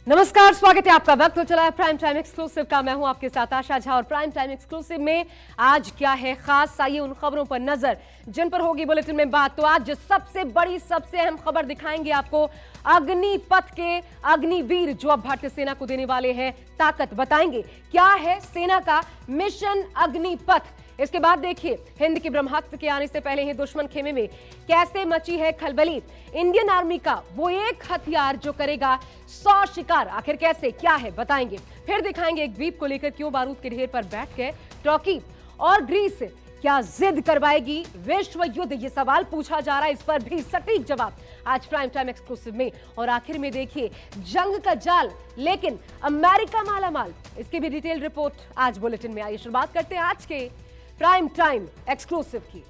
नमस्कार, स्वागत है आपका। वक्त हो चला है प्राइम टाइम एक्सक्लूसिव का। मैं हूं आपके साथ आशा झा और प्राइम टाइम एक्सक्लूसिव में आज क्या है खास, आइए उन खबरों पर नजर जिन पर होगी बुलेटिन में बात। तो आज सबसे बड़ी सबसे अहम खबर दिखाएंगे आपको अग्निपथ के अग्निवीर जो अब भारतीय सेना को देने वाले हैं ताकत। बताएंगे क्या है सेना का मिशन अग्निपथ। इसके बाद देखिए हिंद के ब्रह्मास्त्र के आने से पहले ही दुश्मन खेमे में कैसे मची है खलबली। इंडियन आर्मी का वो एक हथियार जो करेगा 100 शिकार, आखिर कैसे क्या है बताएंगे। फिर दिखाएंगे एक द्वीप को लेकर क्यों बारूद के ढेर पर बैठ गए टर्की और ग्रीस, क्या जिद करवाएगी विश्व युद्ध, ये सवाल पूछा जा रहा है, इस पर भी सटीक जवाब आज प्राइम टाइम एक्सक्लूसिव में। और आखिर में देखिए जंग का जाल लेकिन अमेरिका मालामाल, इसकी भी डिटेल रिपोर्ट आज बुलेटिन में। आइए शुरुआत करते हैं आज के प्राइम टाइम एक्सक्लूसिव की।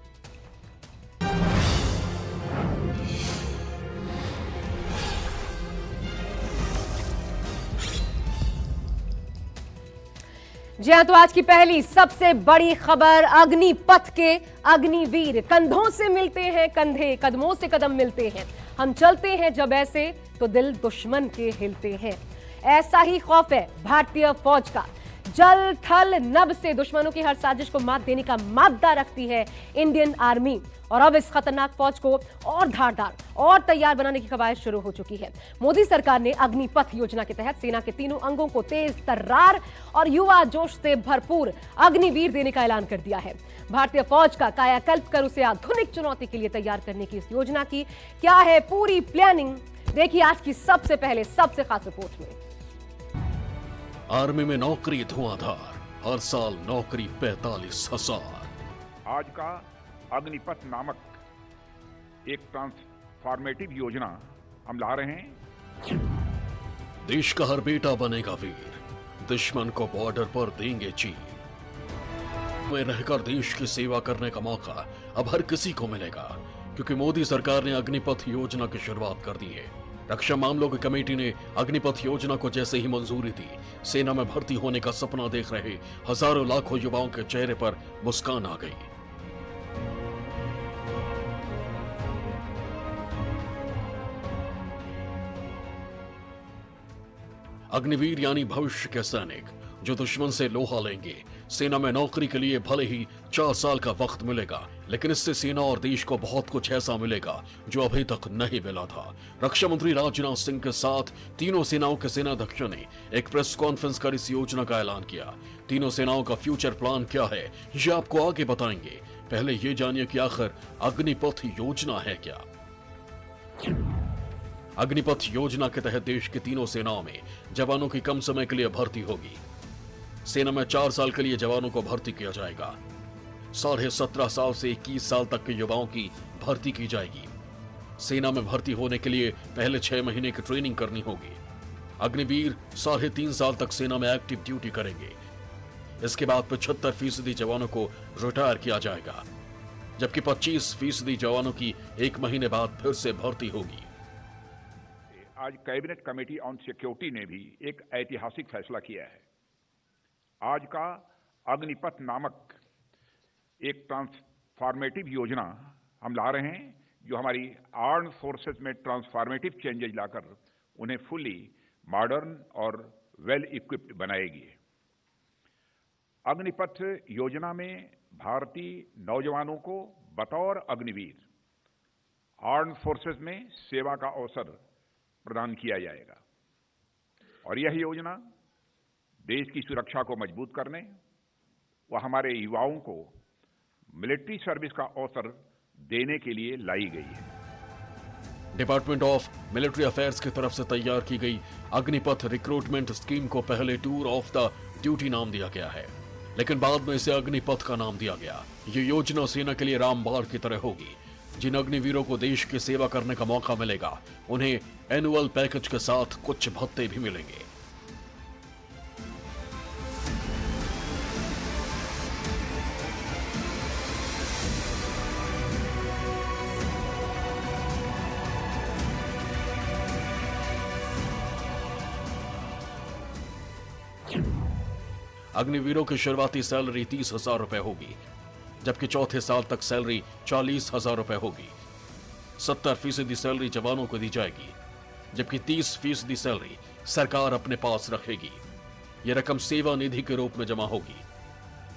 जी हां, तो आज की पहली सबसे बड़ी खबर अग्निपथ के अग्निवीर कंधों से मिलते हैं कंधे, कदमों से कदम मिलते हैं। हम चलते हैं जब ऐसे तो दिल दुश्मन के हिलते हैं। ऐसा ही खौफ है भारतीय फौज का। जल थल नभ से दुश्मनों की हर साजिश को मात देने का मादा रखती है इंडियन आर्मी। और अब इस खतरनाक फौज को और धारदार और तैयार बनाने की कवायद शुरू हो चुकी है। मोदी सरकार ने अग्निपथ योजना के तहत सेना के तीनों अंगों को तेज तर्रार और युवा जोश से भरपूर अग्निवीर देने का ऐलान कर दिया है। भारतीय फौज का कायाकल्प कर उसे आधुनिक चुनौती के लिए तैयार करने की इस योजना की क्या है पूरी प्लानिंग, देखिए आज की सबसे पहले सबसे खास रिपोर्ट में। आर्मी में नौकरी धुआंधार, हर साल नौकरी 45,000। आज का अग्निपथ नामक एक ट्रांसफॉर्मेटिव योजना हम ला रहे हैं। देश का हर बेटा बनेगा वीर, दुश्मन को बॉर्डर पर देंगे चीर। में रहकर देश की सेवा करने का मौका अब हर किसी को मिलेगा, क्योंकि मोदी सरकार ने अग्निपथ योजना की शुरुआत कर दी है। रक्षा मामलों की कमेटी ने अग्निपथ योजना को जैसे ही मंजूरी दी, सेना में भर्ती होने का सपना देख रहे हजारों लाखों युवाओं के चेहरे पर मुस्कान आ गई। अग्निवीर यानी भविष्य के सैनिक जो दुश्मन से लोहा लेंगे। सेना में नौकरी के लिए भले ही 4 साल का वक्त मिलेगा, लेकिन इससे सेना और देश को बहुत कुछ ऐसा मिलेगा जो अभी तक नहीं मिला था। रक्षा मंत्री राजनाथ सिंह के साथ तीनों सेनाओं के सेनाध्यक्ष ने एक प्रेस कॉन्फ्रेंस कर इस योजना का ऐलान किया। तीनों सेनाओं का फ्यूचर प्लान क्या है ये आपको आगे बताएंगे। पहले ये जानिए कि आखिर अग्निपथ योजना है क्या। अग्निपथ योजना के तहत देश की तीनों सेनाओं में जवानों की कम समय के लिए भर्ती होगी। सेना में 4 साल के लिए जवानों को भर्ती किया जाएगा। 17.5 साल से 21 साल तक के युवाओं की भर्ती की जाएगी। सेना में भर्ती होने के लिए पहले 6 महीने की ट्रेनिंग करनी होगी। अग्निवीर 3.5 साल तक सेना में एक्टिव ड्यूटी करेंगे। इसके बाद 75% जवानों को रिटायर किया जाएगा, जबकि 25% जवानों की 1 महीने बाद फिर से भर्ती होगी। आज कैबिनेट कमेटी ऑन सिक्योरिटी ने भी एक ऐतिहासिक फैसला किया है। आज का अग्निपथ नामक एक ट्रांसफॉर्मेटिव योजना हम ला रहे हैं, जो हमारी आर्म्ड फोर्सेस में ट्रांसफॉर्मेटिव चेंजेज लाकर उन्हें फुली मॉडर्न और वेल इक्विप्ड बनाएगी। अग्निपथ योजना में भारतीय नौजवानों को बतौर अग्निवीर आर्म्ड फोर्सेस में सेवा का अवसर प्रदान किया जाएगा। और यह योजना देश की सुरक्षा को मजबूत करने व हमारे युवाओं को मिलिट्री सर्विस का अवसर देने के लिए लाई गई है। डिपार्टमेंट ऑफ मिलिट्री अफेयर्स की तरफ से तैयार की गई अग्निपथ रिक्रूटमेंट स्कीम को पहले टूर ऑफ द ड्यूटी नाम दिया गया है, लेकिन बाद में इसे अग्निपथ का नाम दिया गया। ये योजना सेना के लिए रामबाण की तरह होगी। जिन अग्निवीरों को देश की सेवा करने का मौका मिलेगा, उन्हें एनुअल पैकेज के साथ कुछ भत्ते भी मिलेंगे। अग्निवीरों की शुरुआती सैलरी 30,000 रुपए होगी, जबकि चौथे साल तक सैलरी 40,000 रुपए होगी। 70% सैलरी जवानों को दी जाएगी। जबकि 30% सैलरी सरकार अपने पास रखेगी। यह रकम सेवा निधि के रूप में जमा होगी।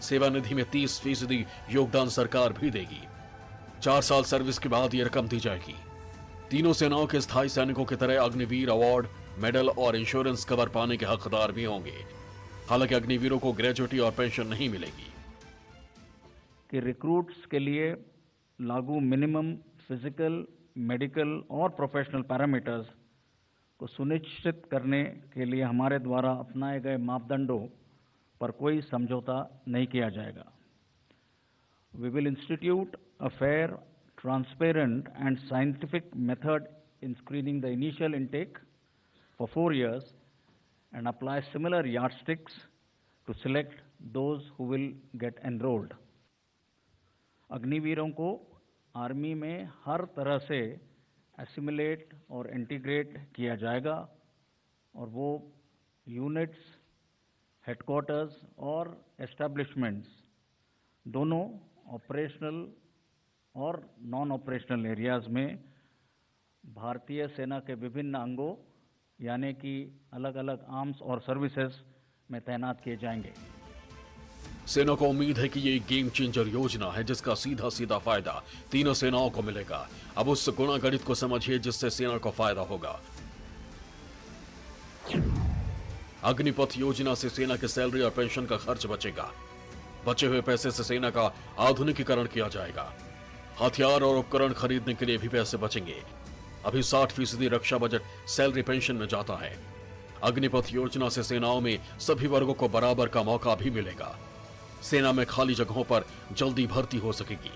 सेवा निधि में 30% योगदान सरकार भी देगी। 4 साल सर्विस के बाद यह रकम दी जाएगी। तीनों सेनाओं के स्थायी सैनिकों की तरह अग्निवीर अवार्ड, मेडल और इंश्योरेंस कवर पाने के हकदार भी होंगे। हालांकि अग्निवीरों को ग्रेजुएटी और पेंशन नहीं मिलेगी। कि रिक्रूट्स के लिए लागू मिनिमम फिजिकल, मेडिकल और प्रोफेशनल पैरामीटर्स को सुनिश्चित करने के लिए हमारे द्वारा अपनाए गए मापदंडों पर कोई समझौता नहीं किया जाएगा। We will institute a fair, transparent and scientific method in screening the initial intake for 4 years and apply similar yardsticks to select those who will get enrolled. अग्निवीरों को आर्मी में हर तरह से एसिमिलेट और इंटीग्रेट किया जाएगा और वो यूनिट्स, हेडक्वार्टर्स और एस्टेब्लिशमेंट्स दोनों ऑपरेशनल और नॉन ऑपरेशनल एरियाज में भारतीय सेना के विभिन्न अंगों यानी कि अलग अलग आर्म्स और सर्विसेज में तैनात किए जाएंगे। सेना को उम्मीद है कि ये एक गेम चेंजर योजना है जिसका सीधा सीधा फायदा तीनों सेनाओं को मिलेगा। अब उस गुणा गणित को समझिए जिससे सेना को फायदा होगा। अग्निपथ योजना से सेना के सैलरी और पेंशन का खर्च बचेगा। बचे हुए पैसे से सेना का आधुनिकीकरण किया जाएगा। हथियार और उपकरण खरीदने के लिए भी पैसे बचेंगे। अभी 60% रक्षा बजट सैलरी पेंशन में जाता है। अग्निपथ योजना से सेनाओं में सभी वर्गों को बराबर का मौका भी मिलेगा। सेना में खाली जगहों पर जल्दी भर्ती हो सकेगी।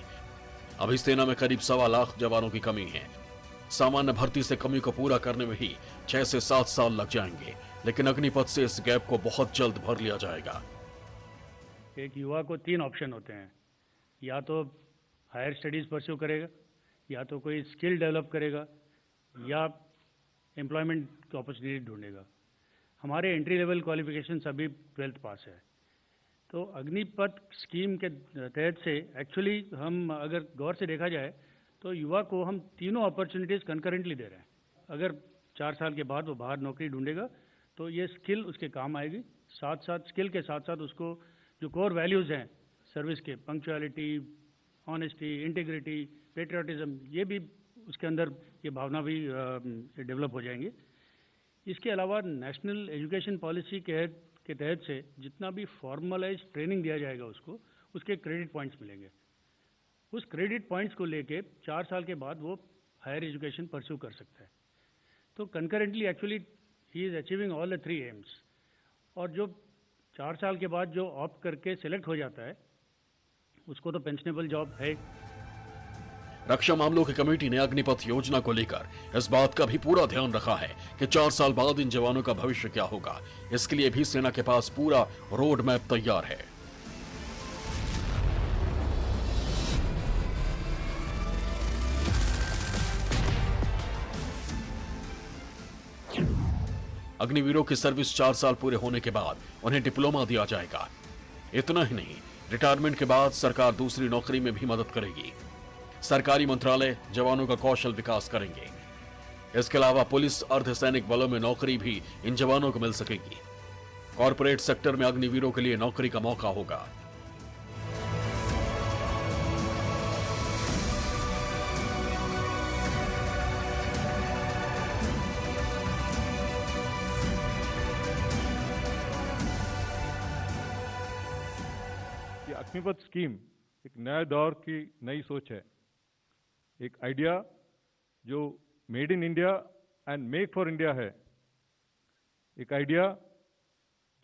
अभी सेना में करीब 1.25 लाख जवानों की कमी है। सामान्य भर्ती से कमी को पूरा करने में ही 6 से 7 साल लग जाएंगे, लेकिन अग्निपथ से इस गैप को बहुत जल्द भर लिया जाएगा। एक युवा को 3 ऑप्शन होते हैं, या तो हायर स्टडीज़ परस्यू करेगा, या तो कोई स्किल डेवलप करेगा, या एम्प्लॉयमेंट की अपॉर्चुनिटी ढूंढेगा। हमारे एंट्री लेवल क्वालिफिकेशन अभी 12th पास है। तो अग्निपथ स्कीम के तहत से एक्चुअली हम अगर गौर से देखा जाए तो युवा को हम तीनों अपॉर्चुनिटीज़ कंकरेंटली दे रहे हैं। अगर 4 साल के बाद वो बाहर नौकरी ढूंढेगा तो ये स्किल उसके काम आएगी। साथ साथ स्किल के साथ साथ उसको जो कोर वैल्यूज़ हैं सर्विस के, पंक्चुअलिटी, ऑनेस्टी, इंटीग्रिटी, पेट्रियाटिज्म, ये भी उसके अंदर ये भावना भी डेवलप हो जाएंगे। इसके अलावा नेशनल एजुकेशन पॉलिसी के तहत से जितना भी फॉर्मलाइज ट्रेनिंग दिया जाएगा उसको, उसके क्रेडिट पॉइंट्स मिलेंगे। उस क्रेडिट पॉइंट्स को लेके 4 साल के बाद वो हायर एजुकेशन परस्यू कर सकता है। तो concurrently actually he is achieving all the 3 AIIMS. और जो 4 साल के बाद जो ऑप्ट करके सिलेक्ट हो जाता है उसको तो पेंशनेबल जॉब है। रक्षा मामलों की कमेटी ने अग्निपथ योजना को लेकर इस बात का भी पूरा ध्यान रखा है कि 4 साल बाद इन जवानों का भविष्य क्या होगा। इसके लिए भी सेना के पास पूरा रोड मैप तैयार है। अग्निवीरों की सर्विस 4 साल पूरे होने के बाद उन्हें डिप्लोमा दिया जाएगा। इतना ही नहीं, रिटायरमेंट के बाद सरकार दूसरी नौकरी में भी मदद करेगी। सरकारी मंत्रालय जवानों का कौशल विकास करेंगे। इसके अलावा पुलिस, अर्धसैनिक बलों में नौकरी भी इन जवानों को मिल सकेगी। कॉरपोरेट सेक्टर में अग्निवीरों के लिए नौकरी का मौका होगा। अग्निपथ स्कीम एक नया दौर की नई सोच है। एक आइडिया जो made in India and make for India है। एक आइडिया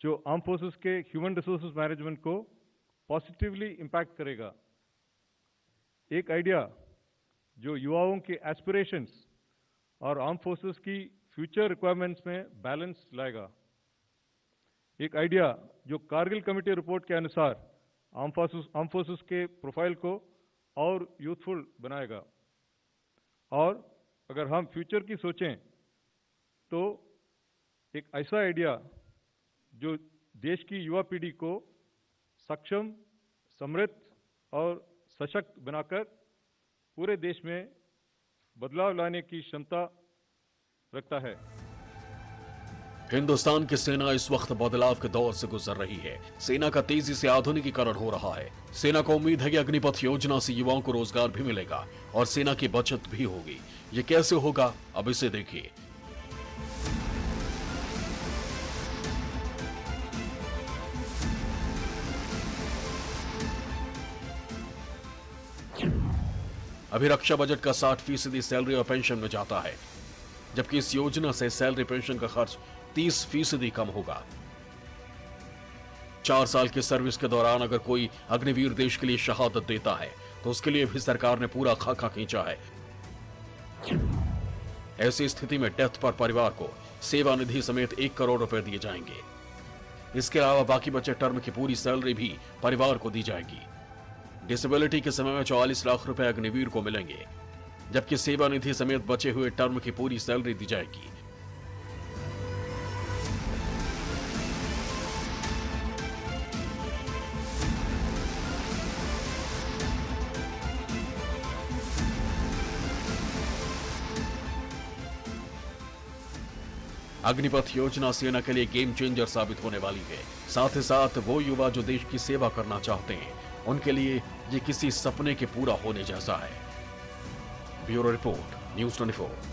जो आर्म फोर्सेस के ह्यूमन रिसोर्सेज मैनेजमेंट को पॉजिटिवली इंपैक्ट करेगा। एक आइडिया जो युवाओं के एस्पिरेशंस और आर्म फोर्सेस की फ्यूचर रिक्वायरमेंट्स में बैलेंस लाएगा। एक आइडिया जो कारगिल कमेटी रिपोर्ट के अनुसार आर्म फोर्सेस के प्रोफाइल को और यूथफुल बनाएगा। और अगर हम फ्यूचर की सोचें तो एक ऐसा आइडिया जो देश की युवा पीढ़ी को सक्षम, समृद्ध और सशक्त बनाकर पूरे देश में बदलाव लाने की क्षमता रखता है। हिंदुस्तान की सेना इस वक्त बदलाव के दौर से गुजर रही है। सेना का तेजी से आधुनिकीकरण हो रहा है। सेना को उम्मीद है कि अग्निपथ योजना से युवाओं को रोजगार भी मिलेगा और सेना की बचत भी होगी। ये कैसे होगा, अब इसे देखिए। अभी रक्षा बजट का 60% सैलरी और पेंशन में जाता है, जबकि इस योजना से सैलरी पेंशन का खर्च 30% कम होगा। 4 साल की सर्विस के दौरान अगर कोई अग्निवीर देश के लिए शहादत देता है तो उसके लिए भी सरकार ने पूरा खाका खींचा है। ऐसी स्थिति में डेथ पर परिवार को सेवा निधि समेत 1 करोड़ रुपए दिए जाएंगे। इसके अलावा बाकी बचे टर्म की पूरी सैलरी भी परिवार को दी जाएगी। डिसेबिलिटी के समय में 44 लाख रुपए अग्निवीर को मिलेंगे, जबकि सेवा निधि समेत बचे हुए टर्म की पूरी सैलरी दी जाएगी। अग्निपथ योजना सेना के लिए गेम चेंजर साबित होने वाली है। साथ ही साथ वो युवा जो देश की सेवा करना चाहते हैं, उनके लिए ये किसी सपने के पूरा होने जैसा है। Bureau report, news 24।